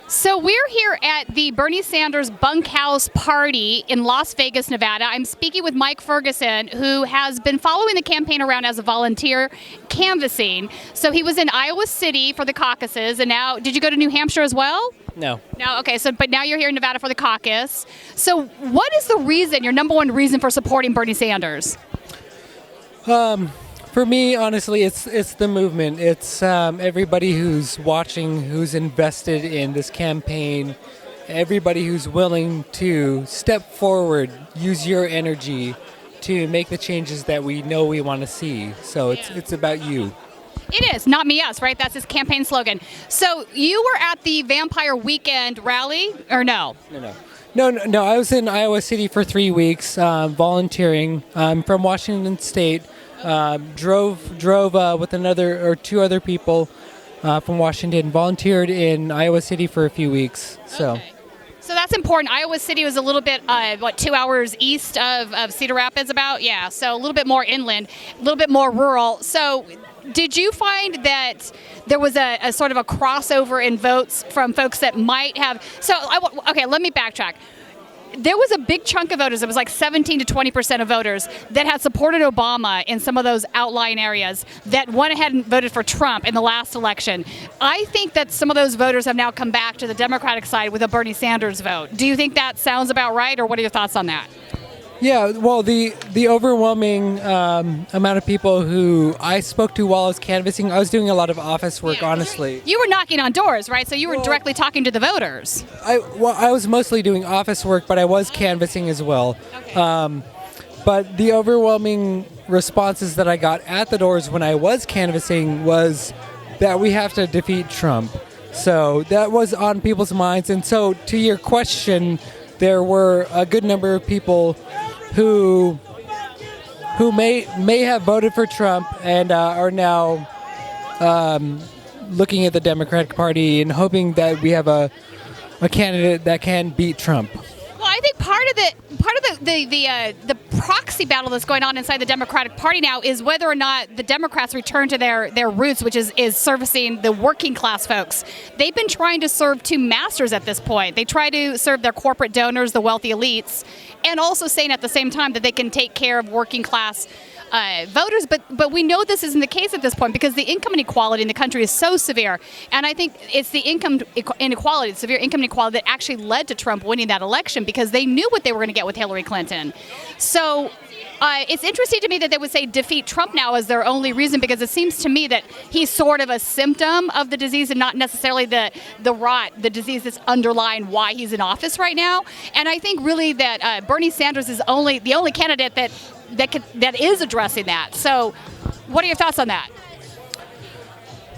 So we're here at the Bernie Sanders bunkhouse party in Las Vegas, Nevada. I'm speaking with Mike Ferguson, who has been following the campaign around as a volunteer canvassing. So he was in Iowa City for the caucuses, and now, did you go to New Hampshire as well? No. No, okay, but now you're here in Nevada for the caucus. So what is the reason, your number one reason for supporting Bernie Sanders? For me, honestly, it's the movement. It's everybody who's watching, who's invested in this campaign, everybody who's willing to step forward, use your energy to make the changes that we know we want to see. So it's about you. It is, not me, us, right? That's his campaign slogan. So you were at the Vampire Weekend rally, or no? No. I was in Iowa City for 3 weeks volunteering. I'm from Washington State. Drove with another or two other people from Washington. Volunteered in Iowa City for a few weeks. So that's important. Iowa City was a little bit, 2 hours east of Cedar Rapids about? Yeah, so a little bit more inland, a little bit more rural. So did you find that there was a sort of a crossover in votes from folks that might have... Okay, let me backtrack. There was a big chunk of voters, it was like 17 to 20% of voters, that had supported Obama in some of those outlying areas that went ahead and voted for Trump in the last election. I think that some of those voters have now come back to the Democratic side with a Bernie Sanders vote. Do you think that sounds about right, or what are your thoughts on that? Yeah, well, the overwhelming amount of people who I spoke to while I was canvassing, I was doing a lot of office work, honestly. You were knocking on doors, right? So you were directly talking to the voters. I was mostly doing office work, but I was canvassing as well. Okay. But the overwhelming responses that I got at the doors when I was canvassing was that we have to defeat Trump. So that was on people's minds. And so to your question, there were a good number of people who may have voted for Trump and are now looking at the Democratic Party and hoping that we have a candidate that can beat Trump. Well, I think part of the proxy battle that's going on inside the Democratic Party now is whether or not the Democrats return to their roots, which is servicing the working class folks. They've been trying to serve two masters at this point. They try to serve their corporate donors, the wealthy elites, and also saying at the same time that they can take care of working class voters, but we know this isn't the case at this point because the income inequality in the country is so severe, and I think it's the income inequality, the severe income inequality that actually led to Trump winning that election because they knew what they were going to get with Hillary Clinton. So it's interesting to me that they would say defeat Trump now as their only reason because it seems to me that he's sort of a symptom of the disease and not necessarily the the disease that's underlying why he's in office right now. And I think really that Bernie Sanders is the only candidate that is addressing that. So what are your thoughts on that?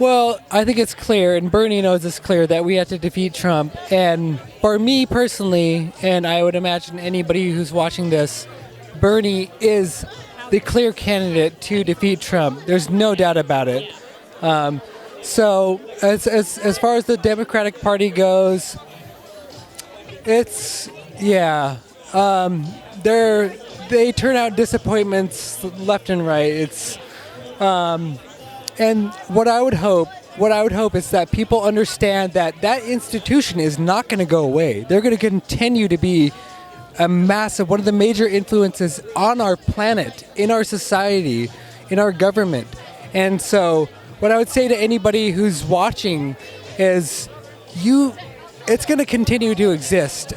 Well, I think it's clear, and Bernie knows it's clear, that we have to defeat Trump. And for me personally, and I would imagine anybody who's watching this, Bernie is the clear candidate to defeat Trump. There's no doubt about it. So as far as the Democratic Party goes, it's, they turn out disappointments left and right. It's and what I would hope is that people understand that institution is not going to go away. They're going to continue to be one of the major influences on our planet, in our society, in our government. And so what I would say to anybody who's watching is it's going to continue to exist.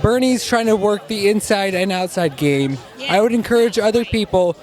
Bernie's trying to work the inside and outside game. I would encourage other people,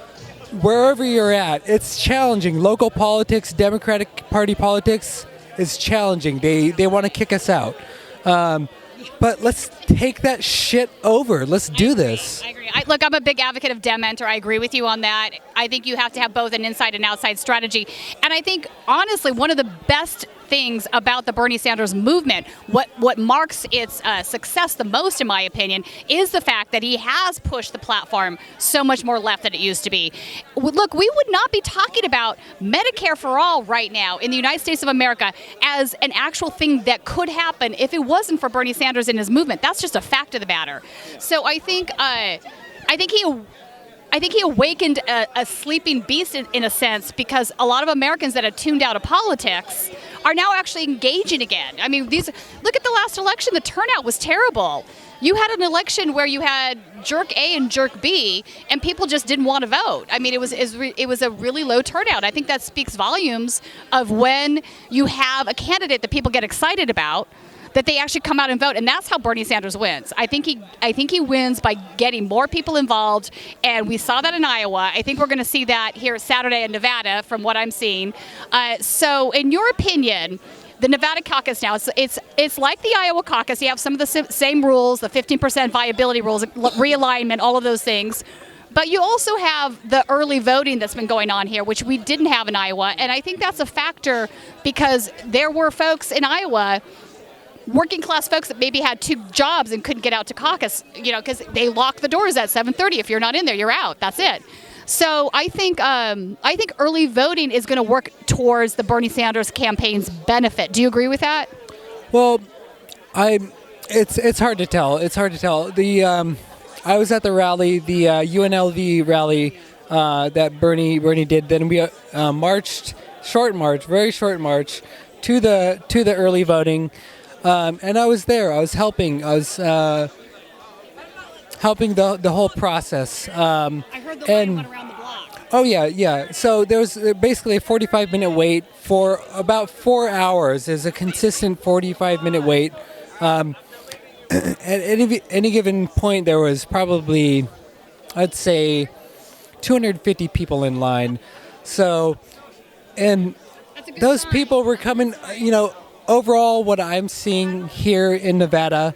wherever you're at, it's challenging. Local politics, Democratic Party politics is challenging. They want to kick us out. But let's take that shit over. Let's do this. I agree. Look, I'm a big advocate of Dementer. I agree with you on that. I think you have to have both an inside and outside strategy. And I think, honestly, one of the best things about the Bernie Sanders movement, what marks its success the most, in my opinion, is the fact that he has pushed the platform so much more left than it used to be. Look, we would not be talking about Medicare for all right now in the United States of America as an actual thing that could happen if it wasn't for Bernie Sanders and his movement. That's just a fact of the matter. So I think he I think he awakened a sleeping beast in a sense, because a lot of Americans that had tuned out of politics are now actually engaging again. I mean, look at the last election. The turnout was terrible. You had an election where you had jerk A and jerk B, and people just didn't want to vote. I mean, it was a really low turnout. I think that speaks volumes of when you have a candidate that people get excited about, that they actually come out and vote, and that's how Bernie Sanders wins. I think he wins by getting more people involved, and we saw that in Iowa. I think we're going to see that here Saturday in Nevada, from what I'm seeing. So, in your opinion, the Nevada caucus now, it's like the Iowa caucus. You have some of the same rules, the 15% viability rules, realignment, all of those things. But you also have the early voting that's been going on here, which we didn't have in Iowa. And I think that's a factor, because there were folks in Iowa, working class folks, that maybe had 2 jobs and couldn't get out to caucus, because they lock the doors at 7:30. If you're not in there, you're out. That's it. So I think early voting is going to work towards the Bernie Sanders campaign's benefit. Do you agree with that? Well, it's hard to tell. It's hard to tell. I was at the rally, the UNLV rally that Bernie did. Then we marched, very short march to the early voting, and I was there. I was helping. I was helping the whole process. I heard the line went around the block. Oh, yeah. So there was basically a 45-minute wait for about 4 hours. There's a consistent 45-minute wait. At any given point, there was probably, I'd say, 250 people in line. So, and those people were coming, overall what I'm seeing here in Nevada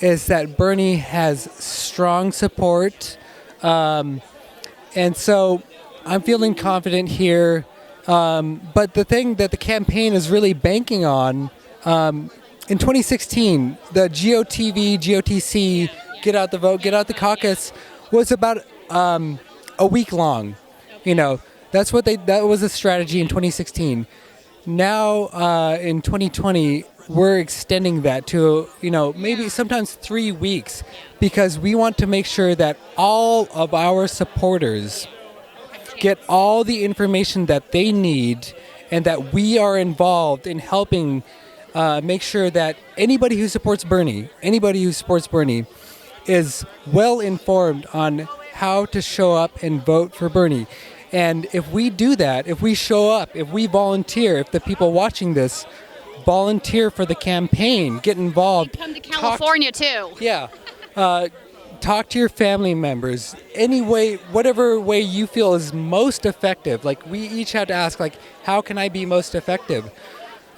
is that Bernie has strong support. And so I'm feeling confident here. But the thing that the campaign is really banking on, in 2016, the GOTC, Get Out the Vote, Get Out the Caucus, was about a week long. That was a strategy in 2016. Now, in 2020, we're extending that to, maybe sometimes 3 weeks, because we want to make sure that all of our supporters get all the information that they need, and that we are involved in helping make sure that anybody who supports Bernie is well informed on how to show up and vote for Bernie. And if we do that, if we show up, if we volunteer, if the people watching this volunteer for the campaign, get involved. Come to California too. Yeah. Talk to your family members. Any way, whatever way you feel is most effective. Like, we each have to ask, how can I be most effective?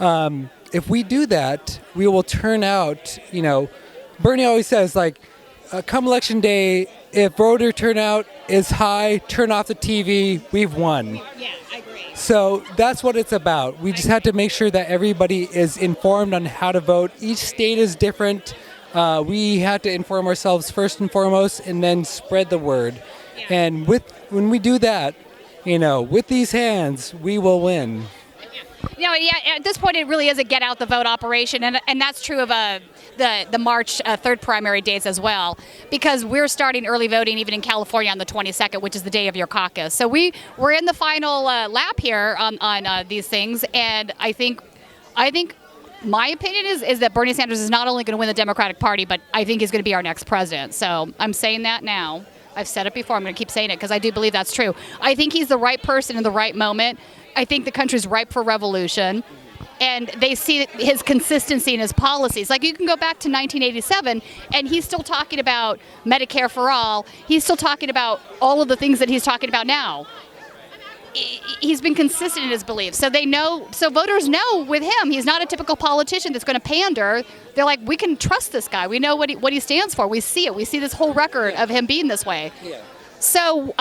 If we do that, we will turn out, Bernie always says, come election day, if voter turnout is high, turn off the TV, we've won. Yeah, I agree. So that's what it's about. We just have to make sure that everybody is informed on how to vote. Each state is different. We have to inform ourselves first and foremost, and then spread the word. Yeah. And when we do that, with these hands, we will win. At this point, it really is a get out the vote operation, and that's true of the March 3rd primary dates as well, because we're starting early voting even in California on the 22nd, which is the day of your caucus. So we're in the final lap here on these things, and I think my opinion is that Bernie Sanders is not only going to win the Democratic Party, but I think he's going to be our next president. So I'm saying that now. I've said it before. I'm going to keep saying it because I do believe that's true. I think he's the right person in the right moment. I think the country's ripe for revolution, and they see his consistency in his policies. You can go back to 1987, and he's still talking about Medicare for all. He's still talking about all of the things that he's talking about now. He's been consistent in his beliefs. So voters know with him, he's not a typical politician that's going to pander. They're like, we can trust this guy. We know what he stands for. We see it. We see this whole record of him being this way. Yeah. So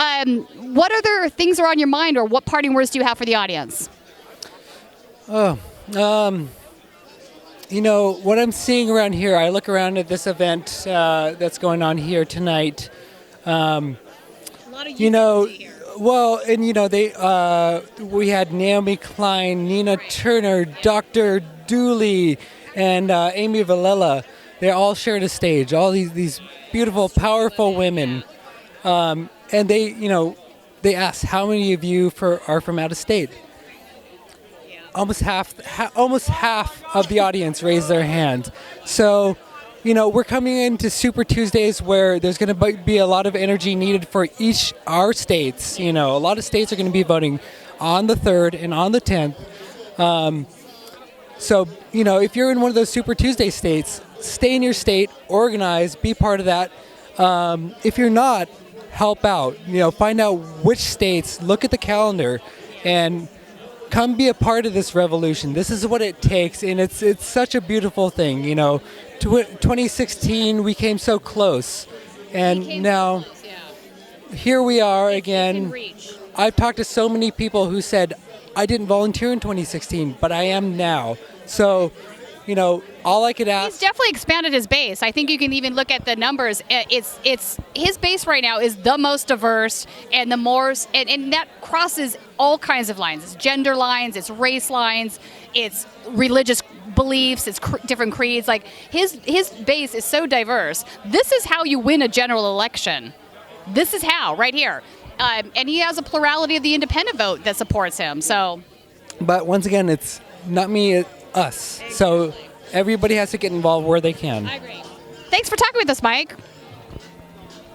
what other things are on your mind, or what parting words do you have for the audience? What I'm seeing around here, I look around at this event that's going on here tonight. A lot of here. Well, and we had Naomi Klein, Nina Turner, Dr. Dooley, and Amy Villela. They all shared a stage. All these beautiful, powerful women. and they asked how many of you are from out of state. Almost half of the audience raised their hand. So, we're coming into Super Tuesdays where there's going to be a lot of energy needed for our states. A lot of states are going to be voting on the 3rd and on the 10th. So, if you're in one of those Super Tuesday states, stay in your state, organize, be part of that. If you're not, help out. Find out which states, look at the calendar, and come be a part of this revolution. This is what it takes, and it's such a beautiful thing. 2016, we came so close, and now here we are again. I've talked to so many people who said, I didn't volunteer in 2016, but I am now. So, all I could ask. He's definitely expanded his base. I think you can even look at the numbers. It's his base right now is the most diverse and the more, and that crosses all kinds of lines. It's gender lines, it's race lines, it's religious beliefs, it's different creeds. Like his base is so diverse. This is how you win a general election. This is how, right here. And he has a plurality of the independent vote that supports him. So, but once again, it's not me, it's us. So everybody has to get involved where they can. I agree. Thanks for talking with us, Mike.